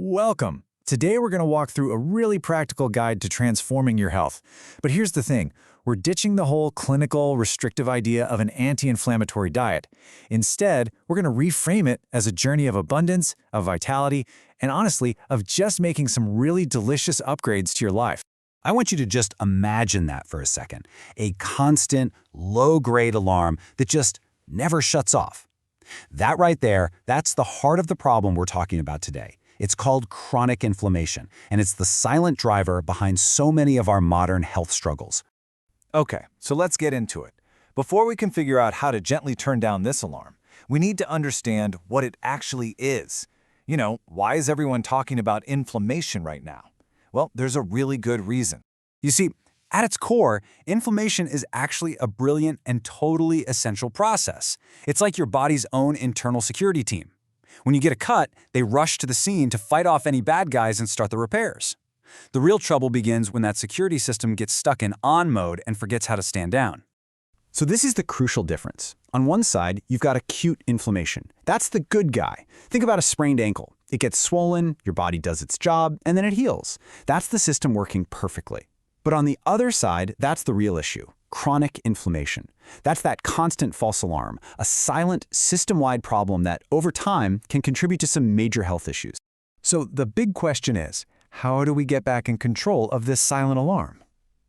Welcome! Today we're going to walk through a really practical guide to transforming your health. But here's the thing, we're ditching the whole clinical, restrictive idea of an anti-inflammatory diet. Instead, we're going to reframe it as a journey of abundance, of vitality, and honestly, of just making some really delicious upgrades to your life. I want you to just imagine that for a second. A constant, low-grade alarm that just never shuts off. That right there, that's the heart of the problem we're talking about today. It's called chronic inflammation, and it's the silent driver behind so many of our modern health struggles. Okay, so let's get into it. Before we can figure out how to gently turn down this alarm, we need to understand what it actually is. Why is everyone talking about inflammation right now? Well, there's a really good reason. You see, at its core, inflammation is actually a brilliant and totally essential process. It's like your body's own internal security team. When you get a cut, they rush to the scene to fight off any bad guys and start the repairs. The real trouble begins when that security system gets stuck in on mode and forgets how to stand down. So this is the crucial difference. On one side, you've got acute inflammation. That's the good guy. Think about a sprained ankle. It gets swollen, your body does its job, and then it heals. That's the system working perfectly. But on the other side, that's the real issue. Chronic inflammation. That's that constant false alarm, a silent, system-wide problem that, over time, can contribute to some major health issues. So the big question is, how do we get back in control of this silent alarm?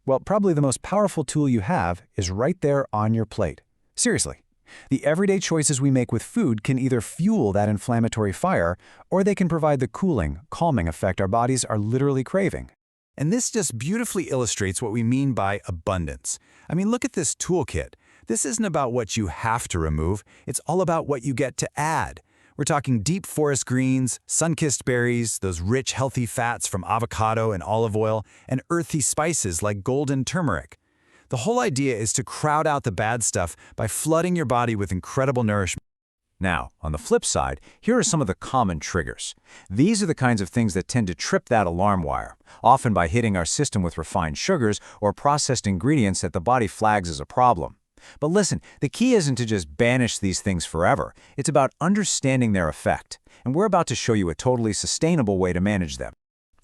Well, probably the most powerful tool you have is right there on your plate. Seriously. The everyday choices we make with food can either fuel that inflammatory fire, or they can provide the cooling, calming effect our bodies are literally craving. And this just beautifully illustrates what we mean by abundance. I mean, look at this toolkit. This isn't about what you have to remove, it's all about what you get to add. We're talking deep forest greens, sun-kissed berries, those rich, healthy fats from avocado and olive oil, and earthy spices like golden turmeric. The whole idea is to crowd out the bad stuff by flooding your body with incredible nourishment. Now, on the flip side, here are some of the common triggers. These are the kinds of things that tend to trip that alarm wire, often by hitting our system with refined sugars or processed ingredients that the body flags as a problem. But listen, the key isn't to just banish these things forever. It's about understanding their effect, and we're about to show you a totally sustainable way to manage them.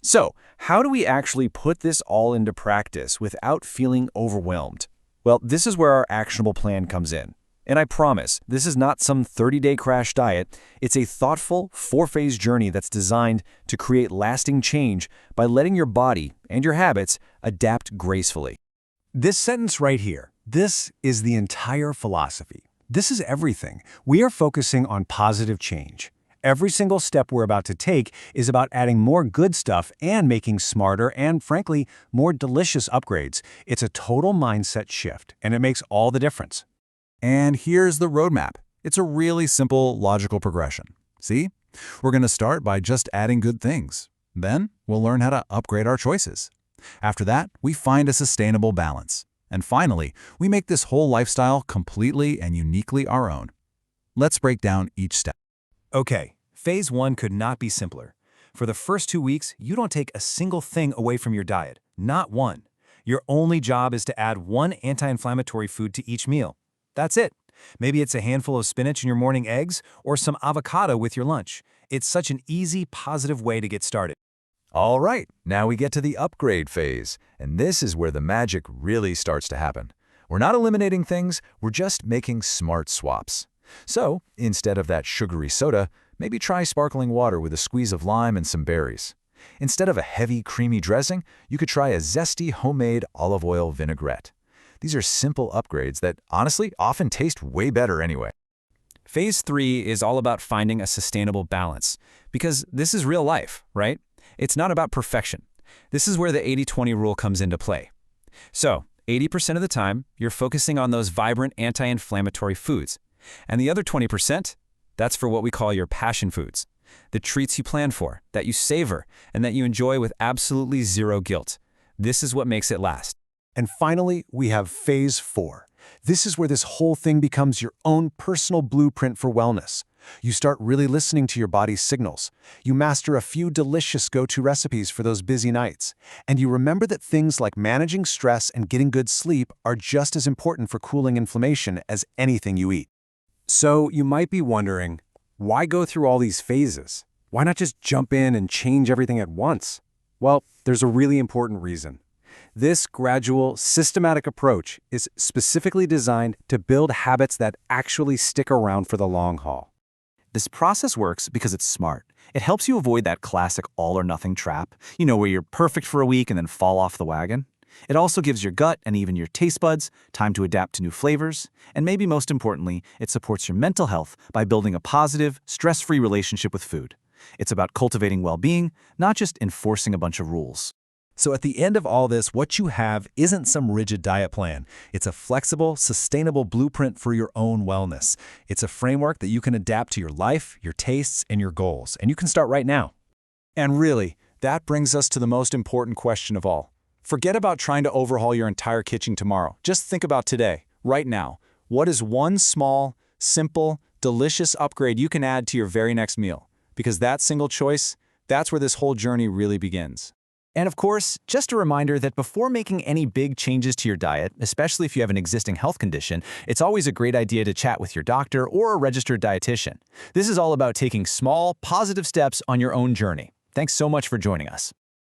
So, how do we actually put this all into practice without feeling overwhelmed? Well, this is where our actionable plan comes in. And I promise, this is not some 30-day crash diet. It's a thoughtful, 4-phase journey that's designed to create lasting change by letting your body and your habits adapt gracefully. This sentence right here, this is the entire philosophy. This is everything. We are focusing on positive change. Every single step we're about to take is about adding more good stuff and making smarter and, frankly, more delicious upgrades. It's a total mindset shift, and it makes all the difference. And here's the roadmap. It's a really simple, logical progression. See? We're going to start by just adding good things. Then, we'll learn how to upgrade our choices. After that, we find a sustainable balance. And finally, we make this whole lifestyle completely and uniquely our own. Let's break down each step. Okay, phase 1 could not be simpler. For the first 2 weeks, you don't take a single thing away from your diet. Not one. Your only job is to add one anti-inflammatory food to each meal. That's it. Maybe it's a handful of spinach in your morning eggs or some avocado with your lunch. It's such an easy, positive way to get started. All right, now we get to the upgrade phase, and this is where the magic really starts to happen. We're not eliminating things, we're just making smart swaps. So, instead of that sugary soda, maybe try sparkling water with a squeeze of lime and some berries. Instead of a heavy, creamy dressing, you could try a zesty, homemade olive oil vinaigrette. These are simple upgrades that, honestly, often taste way better anyway. Phase 3 is all about finding a sustainable balance, because this is real life, right? It's not about perfection. This is where the 80-20 rule comes into play. So, 80% of the time, you're focusing on those vibrant anti-inflammatory foods. And the other 20%, that's for what we call your passion foods. The treats you plan for, that you savor, and that you enjoy with absolutely zero guilt. This is what makes it last. And finally, we have phase 4. This is where this whole thing becomes your own personal blueprint for wellness. You start really listening to your body's signals. You master a few delicious go-to recipes for those busy nights. And you remember that things like managing stress and getting good sleep are just as important for cooling inflammation as anything you eat. So you might be wondering, why go through all these phases? Why not just jump in and change everything at once? Well, there's a really important reason. This gradual, systematic approach is specifically designed to build habits that actually stick around for the long haul. This process works because it's smart. It helps you avoid that classic all-or-nothing trap, where you're perfect for a week and then fall off the wagon. It also gives your gut and even your taste buds time to adapt to new flavors, and maybe most importantly, it supports your mental health by building a positive, stress-free relationship with food. It's about cultivating well-being, not just enforcing a bunch of rules. So at the end of all this, what you have isn't some rigid diet plan. It's a flexible, sustainable blueprint for your own wellness. It's a framework that you can adapt to your life, your tastes, and your goals. And you can start right now. And really, that brings us to the most important question of all. Forget about trying to overhaul your entire kitchen tomorrow. Just think about today, right now. What is one small, simple, delicious upgrade you can add to your very next meal? Because that single choice, that's where this whole journey really begins. And of course, just a reminder that before making any big changes to your diet, especially if you have an existing health condition, it's always a great idea to chat with your doctor or a registered dietitian. This is all about taking small, positive steps on your own journey. Thanks so much for joining us.